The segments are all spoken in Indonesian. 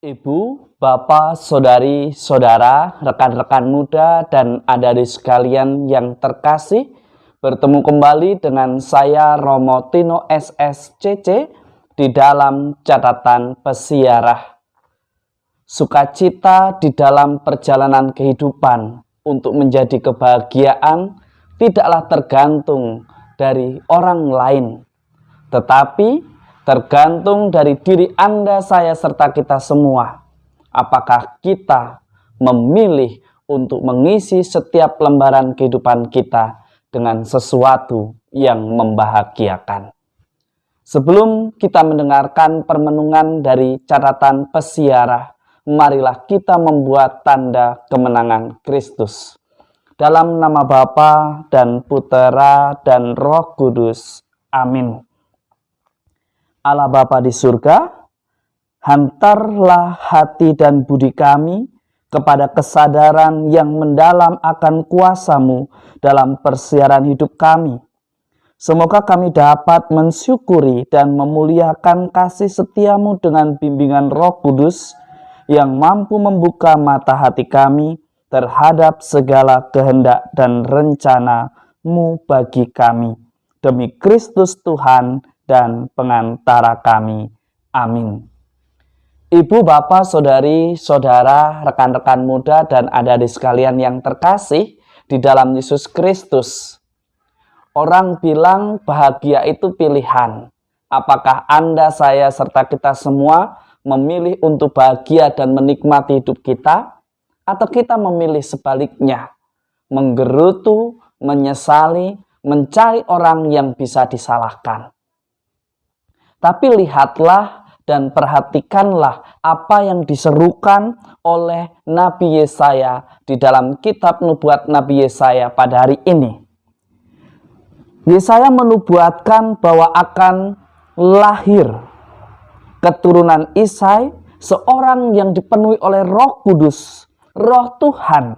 Ibu, Bapak, Saudari, Saudara, rekan-rekan muda, dan adik-adik sekalian yang terkasih, bertemu kembali dengan saya Romo Tino SSCC di dalam catatan pesiarah. Sukacita di dalam perjalanan kehidupan untuk menjadi kebahagiaan tidaklah tergantung dari orang lain, tetapi tergantung dari diri Anda, saya, serta kita semua. Apakah kita memilih untuk mengisi setiap lembaran kehidupan kita dengan sesuatu yang membahagiakan? Sebelum kita mendengarkan permenungan dari catatan pesiarah, marilah kita membuat tanda kemenangan Kristus. Dalam nama Bapa dan Putera dan Roh Kudus. Amin. Allah Bapa di surga, hantarlah hati dan budi kami kepada kesadaran yang mendalam akan kuasa-Mu dalam persiaran hidup kami. Semoga kami dapat mensyukuri dan memuliakan kasih setia-Mu dengan bimbingan Roh Kudus yang mampu membuka mata hati kami terhadap segala kehendak dan rencana-Mu bagi kami. Demi Kristus Tuhan dan pengantara kami. Amin. Ibu, Bapak, Saudari, Saudara, rekan-rekan muda, dan adik-adik sekalian yang terkasih di dalam Yesus Kristus. Orang bilang bahagia itu pilihan. Apakah Anda, saya, serta kita semua memilih untuk bahagia dan menikmati hidup kita? Atau kita memilih sebaliknya, menggerutu, menyesali, mencari orang yang bisa disalahkan? Tapi lihatlah dan perhatikanlah apa yang diserukan oleh Nabi Yesaya di dalam kitab nubuat Nabi Yesaya pada hari ini. Yesaya menubuatkan bahwa akan lahir keturunan Isai, seorang yang dipenuhi oleh Roh Kudus, Roh Tuhan.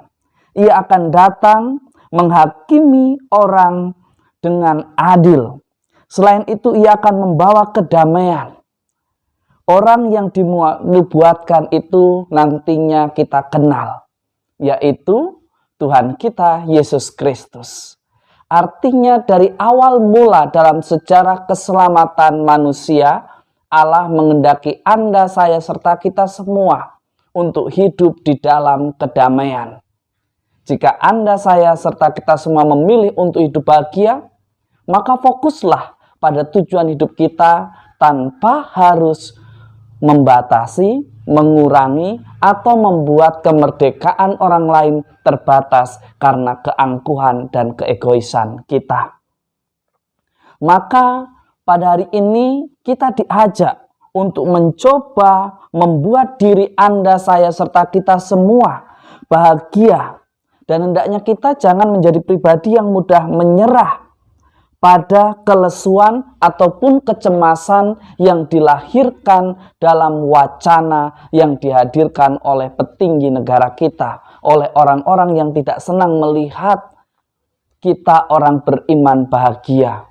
Ia akan datang menghakimi orang dengan adil. Selain itu, ia akan membawa kedamaian. Orang yang dinubuatkan itu nantinya kita kenal, yaitu Tuhan kita Yesus Kristus. Artinya dari awal mula dalam sejarah keselamatan manusia, Allah mengendaki Anda, saya, serta kita semua untuk hidup di dalam kedamaian. Jika Anda, saya, serta kita semua memilih untuk hidup bahagia, maka fokuslah pada tujuan hidup kita tanpa harus membatasi, mengurangi, atau membuat kemerdekaan orang lain terbatas karena keangkuhan dan keegoisan kita. Maka pada hari ini kita diajak untuk mencoba membuat diri Anda, saya, serta kita semua bahagia. Dan hendaknya kita jangan menjadi pribadi yang mudah menyerah pada kelesuan ataupun kecemasan yang dilahirkan dalam wacana yang dihadirkan oleh petinggi negara kita, oleh orang-orang yang tidak senang melihat kita orang beriman bahagia,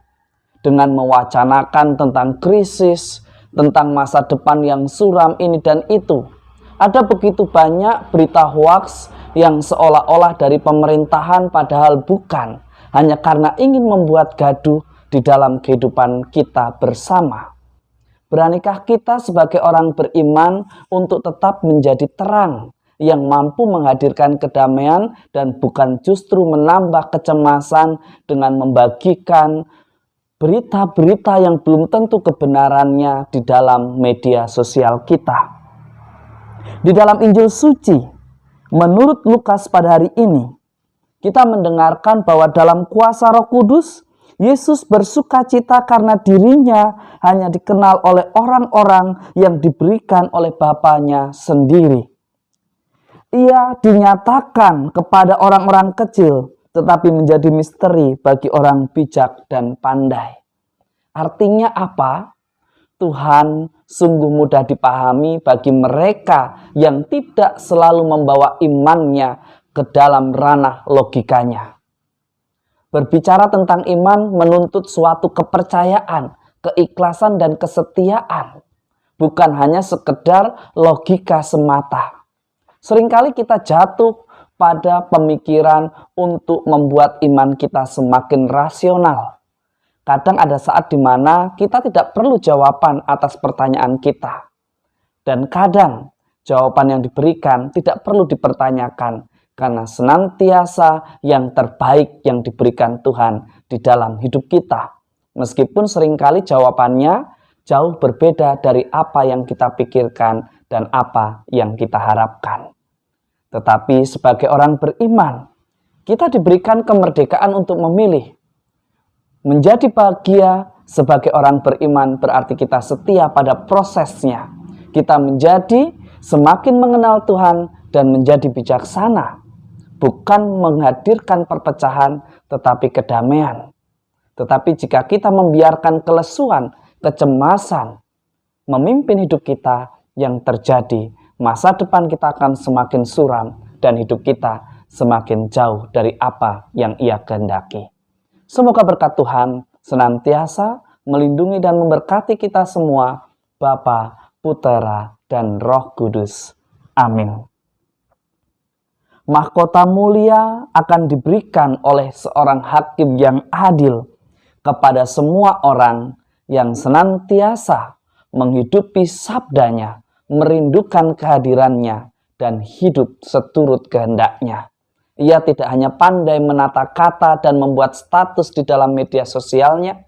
dengan mewacanakan tentang krisis, tentang masa depan yang suram ini dan itu. Ada begitu banyak berita hoaks yang seolah-olah dari pemerintahan padahal bukan, hanya karena ingin membuat gaduh di dalam kehidupan kita bersama. Beranikah kita sebagai orang beriman untuk tetap menjadi terang yang mampu menghadirkan kedamaian dan bukan justru menambah kecemasan dengan membagikan berita-berita yang belum tentu kebenarannya di dalam media sosial kita? Di dalam Injil suci, menurut Lukas pada hari ini, kita mendengarkan bahwa dalam kuasa Roh Kudus, Yesus bersukacita karena dirinya hanya dikenal oleh orang-orang yang diberikan oleh Bapanya sendiri. Ia dinyatakan kepada orang-orang kecil, tetapi menjadi misteri bagi orang bijak dan pandai. Artinya apa? Tuhan sungguh mudah dipahami bagi mereka yang tidak selalu membawa imannya ke dalam ranah logikanya. Berbicara tentang iman menuntut suatu kepercayaan, keikhlasan, dan kesetiaan. bukan hanya sekedar logika semata. Seringkali kita jatuh pada pemikiran untuk membuat iman kita semakin rasional. Kadang ada saat di mana kita tidak perlu jawaban atas pertanyaan kita. Dan kadang jawaban yang diberikan tidak perlu dipertanyakan karena senantiasa yang terbaik yang diberikan Tuhan di dalam hidup kita. Meskipun seringkali jawabannya jauh berbeda dari apa yang kita pikirkan dan apa yang kita harapkan. Tetapi sebagai orang beriman, kita diberikan kemerdekaan untuk memilih. Menjadi bahagia sebagai orang beriman berarti kita setia pada prosesnya. Kita menjadi semakin mengenal Tuhan dan menjadi bijaksana. Bukan menghadirkan perpecahan tetapi kedamaian. Tetapi jika kita membiarkan kelesuan, kecemasan memimpin hidup kita, yang terjadi masa depan kita akan semakin suram dan hidup kita semakin jauh dari apa yang Ia kehendaki. Semoga berkat Tuhan senantiasa melindungi dan memberkati kita semua, Bapa, Putera, dan Roh Kudus. Amin. Mahkota mulia akan diberikan oleh seorang hakim yang adil kepada semua orang yang senantiasa menghidupi sabdanya, merindukan kehadirannya, dan hidup seturut kehendaknya. Ia tidak hanya pandai menata kata dan membuat status di dalam media sosialnya,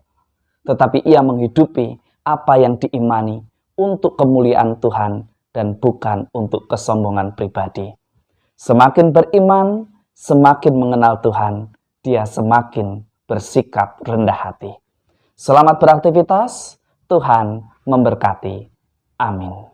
tetapi ia menghidupi apa yang diimani untuk kemuliaan Tuhan dan bukan untuk kesombongan pribadi. Semakin beriman, semakin mengenal Tuhan, dia semakin bersikap rendah hati. Selamat beraktivitas, Tuhan memberkati. Amin.